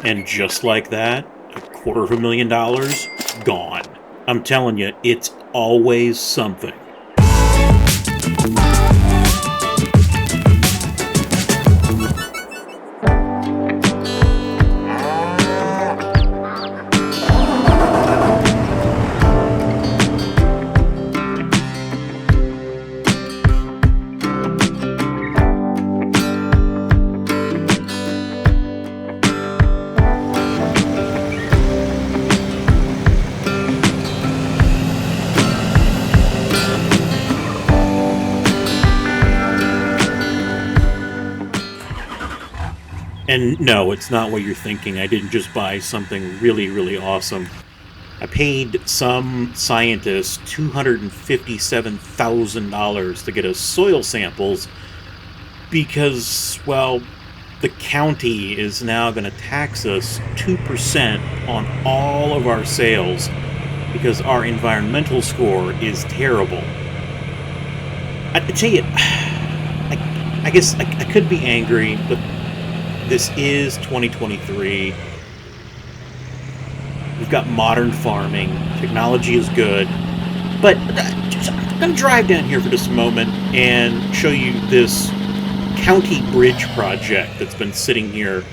And just like that, $250,000 gone. I'm telling you, it's always something. And no, it's not what you're thinking. I didn't just buy something really, really awesome. I paid some scientist $257,000 to get us soil samples because, well, the county is now going to tax us 2% on all of our sales because our environmental score is terrible. I tell you, I guess I could be angry, but this is 2023. We've got modern farming. Technology is good. But I'm going to drive down here for just a moment and show you this county bridge project that's been sitting here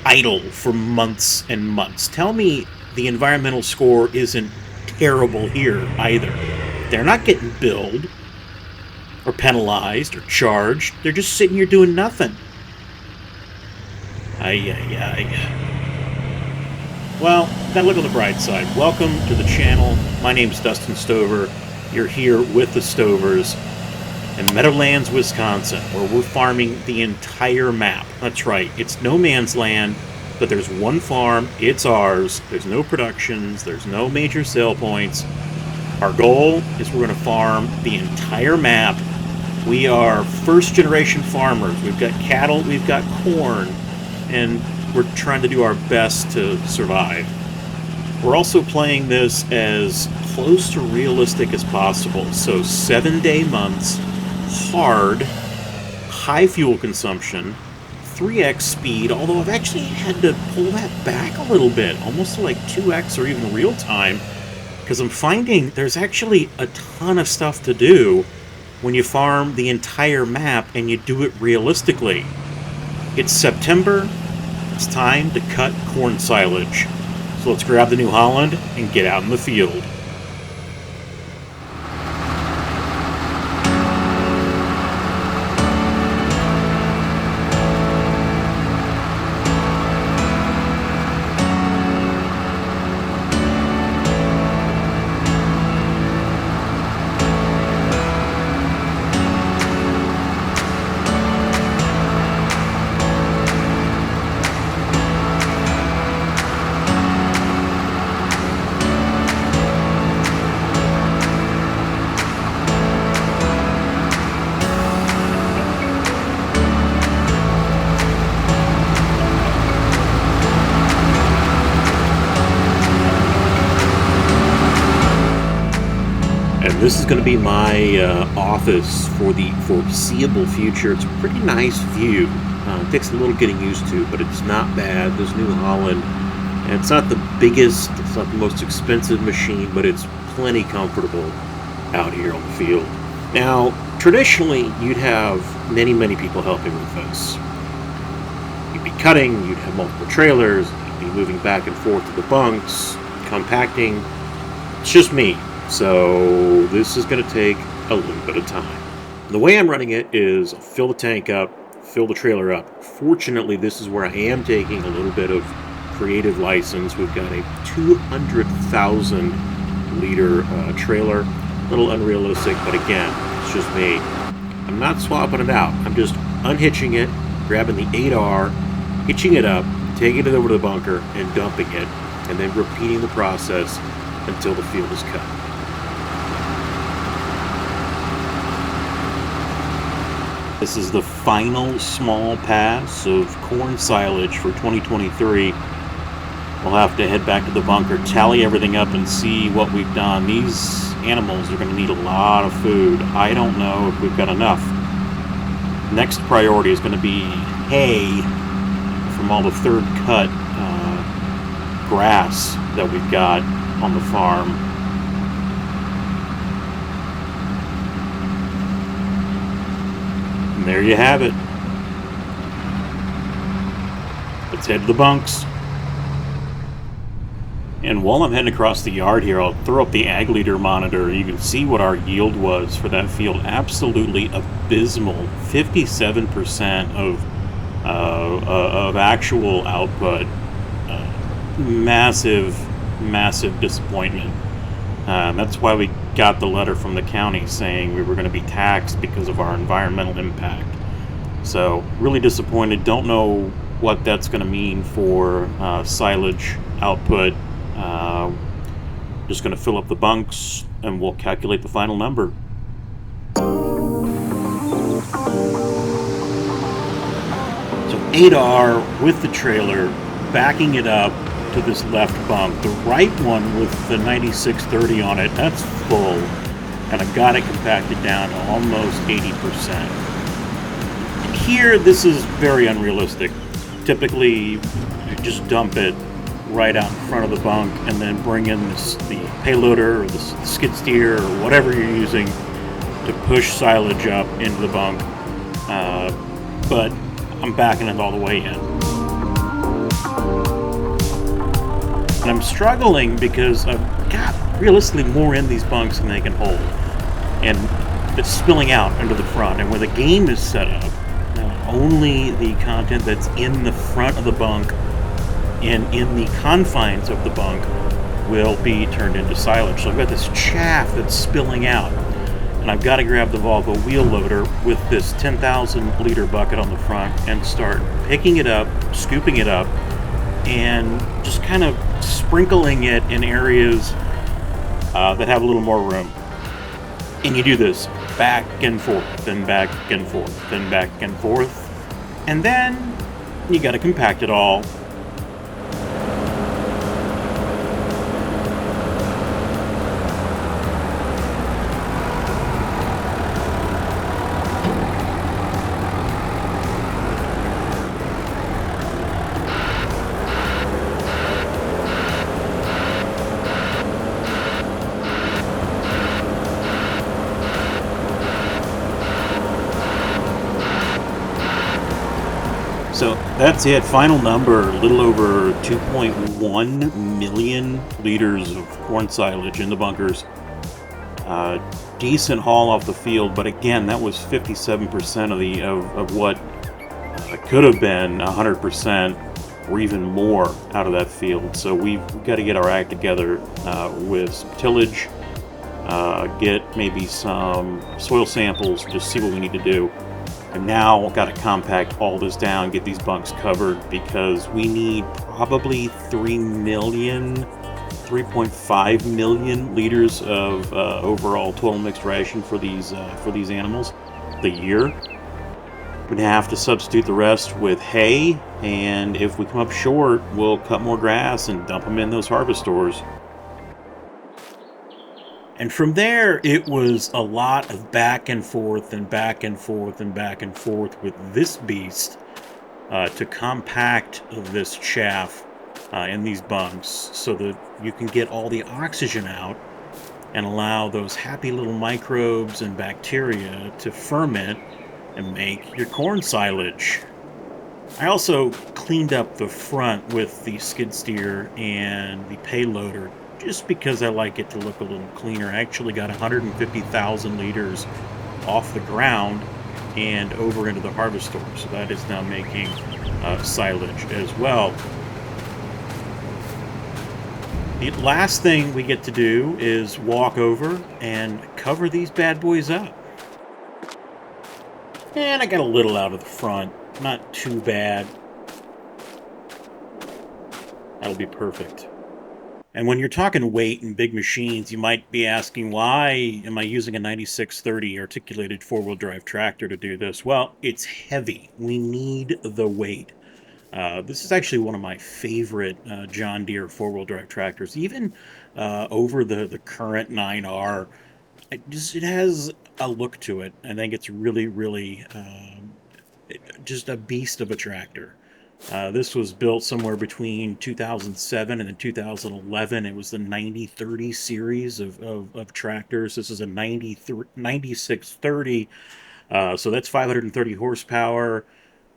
idle for months and months. Tell me the environmental score isn't terrible here either. They're not getting billed or penalized or charged. They're just sitting here doing nothing. Well, gotta look on the bright side. Welcome to the channel. My name's Dustin Stover. You're here with the Stovers in Meadowlands, Wisconsin, where we're farming the entire map. That's right, it's no man's land, but there's one farm, it's ours. There's no productions, there's no major sale points. Our goal is we're gonna farm the entire map. We are first generation farmers. We've got cattle, we've got corn, and we're trying to do our best to survive. We're also playing this as close to realistic as possible. So 7-day months, hard, high fuel consumption, 3x speed, although I've actually had to pull that back a little bit, almost to like 2x or even real time, because I'm finding there's actually a ton of stuff to do when you farm the entire map and you do it realistically. It's September, it's time to cut corn silage. So let's grab the new Holland and get out in the field. This is going to be my office for the foreseeable future. It's a pretty nice view. It takes a little getting used to, but it's not bad. This New Holland, and it's not the biggest, it's not the most expensive machine, but it's plenty comfortable out here on the field. Now, traditionally, you'd have many, many people helping with this. You'd be cutting, you'd have multiple trailers, you'd be moving back and forth to the bunks, compacting. It's just me. So this is going to take a little bit of time. The way I'm running it is fill the tank up, fill the trailer up. Fortunately, this is where I am taking a little bit of creative license. We've got a 200,000 liter trailer. A little unrealistic, but again, it's just me. I'm not swapping it out. I'm just unhitching it, grabbing the 8R, hitching it up, taking it over to the bunker, and dumping it, and then repeating the process until the field is cut. This is the final small pass of corn silage for 2023. We'll have to head back to the bunker, tally everything up, and see what we've done. These animals are going to need a lot of food. I don't know if we've got enough. Next priority is going to be hay from all the third cut grass that we've got on the farm. And there you have it. Let's head to the bunks. And while I'm heading across the yard here, I'll throw up the ag leader monitor. You can see what our yield was for that field. Absolutely abysmal. 57% of actual output. Massive disappointment. That's why we got the letter from the county saying we were going to be taxed because of our environmental impact. So really disappointed. Don't know what that's going to mean for silage output. Just going to fill up the bunks and we'll calculate the final number. So 8R with the trailer, backing it up to this left bunk. The right one with the 9630 on it, that's full. And I've got it compacted down to almost 80%. Here, this is very unrealistic. Typically, you just dump it right out in front of the bunk and then bring in the payloader or the skid steer or whatever you're using to push silage up into the bunk. But I'm backing it all the way in. And I'm struggling because I've got realistically more in these bunks than they can hold. And it's spilling out into the front. And where the game is set up, only the content that's in the front of the bunk and in the confines of the bunk will be turned into silage. So I've got this chaff that's spilling out. And I've got to grab the Volvo wheel loader with this 10,000 liter bucket on the front and start picking it up, scooping it up, and just kind of sprinkling it in areas that have a little more room. And you do this back and forth, then back and forth, then back and forth. And then you got to compact it all. So that's it. Final number, a little over 2.1 million liters of corn silage in the bunkers. Decent haul off the field, but again, that was 57% of what could have been 100% or even more out of that field. So we've got to get our act together with some tillage, get maybe some soil samples, just see what we need to do. And now I've got to compact all this down, get these bunks covered, because we need probably 3.5 million liters of overall total mixed ration for these animals the year. We're going to have to substitute the rest with hay, and if we come up short, we'll cut more grass and dump them in those harvest stores. And from there, it was a lot of back and forth and back and forth and back and forth with this beast to compact this chaff in these bunks so that you can get all the oxygen out and allow those happy little microbes and bacteria to ferment and make your corn silage. I also cleaned up the front with the skid steer and the payloader just because I like it to look a little cleaner. I actually got 150,000 liters off the ground and over into the harvest store. So that is now making silage as well. The last thing we get to do is walk over and cover these bad boys up. And I got a little out of the front. Not too bad. That'll be perfect. And when you're talking weight and big machines, you might be asking, why am I using a 9630 articulated four-wheel drive tractor to do this? Well, it's heavy. We need the weight. This is actually one of my favorite John Deere four-wheel drive tractors, even over the current 9R. It has a look to it. I think it's really, really just a beast of a tractor. This was built somewhere between 2007 and 2011. It was the 9030 series of tractors. This is a 9630. So that's 530 horsepower,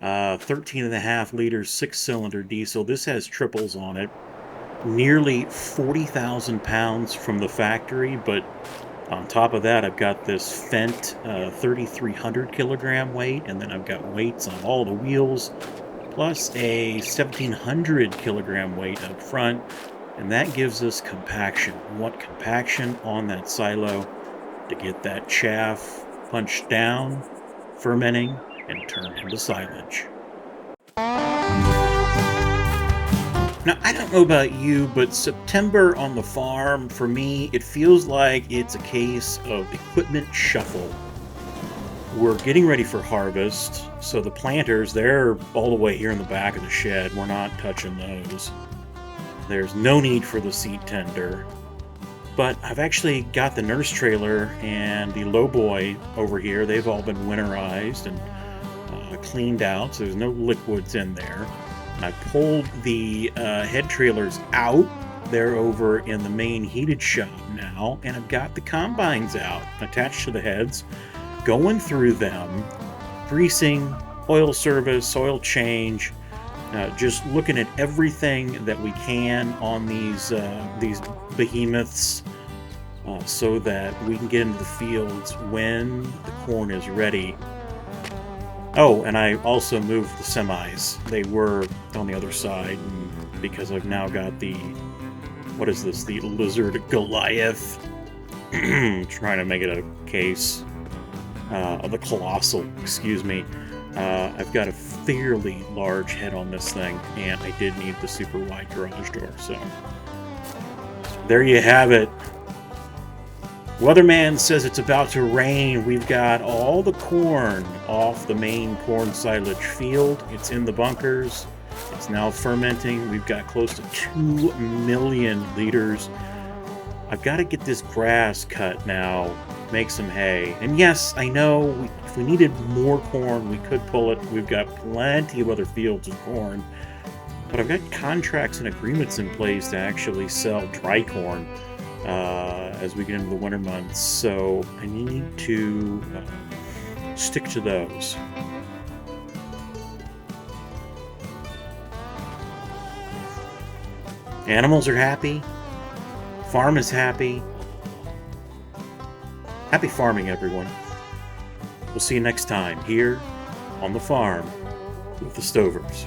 13 and a half liters, 6-cylinder diesel. This has triples on it. Nearly 40,000 pounds from the factory, but on top of that, I've got this Fendt 3,300 kilogram weight, and then I've got weights on all the wheels, plus a 1,700 kilogram weight up front, and that gives us compaction. We want compaction on that silo to get that chaff punched down, fermenting, and turned into silage. Now, I don't know about you, but September on the farm, for me, it feels like it's a case of equipment shuffle. We're getting ready for harvest, so the planters, they're all the way here in the back of the shed. We're not touching those. There's no need for the seed tender. But I've actually got the nurse trailer and the lowboy over here. They've all been winterized and cleaned out, so there's no liquids in there. I pulled the head trailers out. They're over in the main heated shop now, and I've got the combines out, attached to the heads, going through them, greasing, oil service, oil change, just looking at everything that we can on these behemoths, so that we can get into the fields when the corn is ready. Oh, and I also moved the semis. They were on the other side, because I've now got the, what is this, the Lizard Goliath. Trying to make it a case. The Colossal, excuse me. I've got a fairly large head on this thing, and I did need the super wide garage door, so there you have it. Weatherman says it's about to rain. We've got all the corn off the main corn silage field. It's in the bunkers. It's now fermenting. We've got close to 2 million liters. I've got to get this grass cut now, make some hay. And yes, I know if we needed more corn, we could pull it. We've got plenty of other fields of corn. But I've got contracts and agreements in place to actually sell dry corn as we get into the winter months, so I need to stick to those. Animals are happy. Farm is happy. Happy farming, everyone. We'll see you next time here on the farm with the Stovers.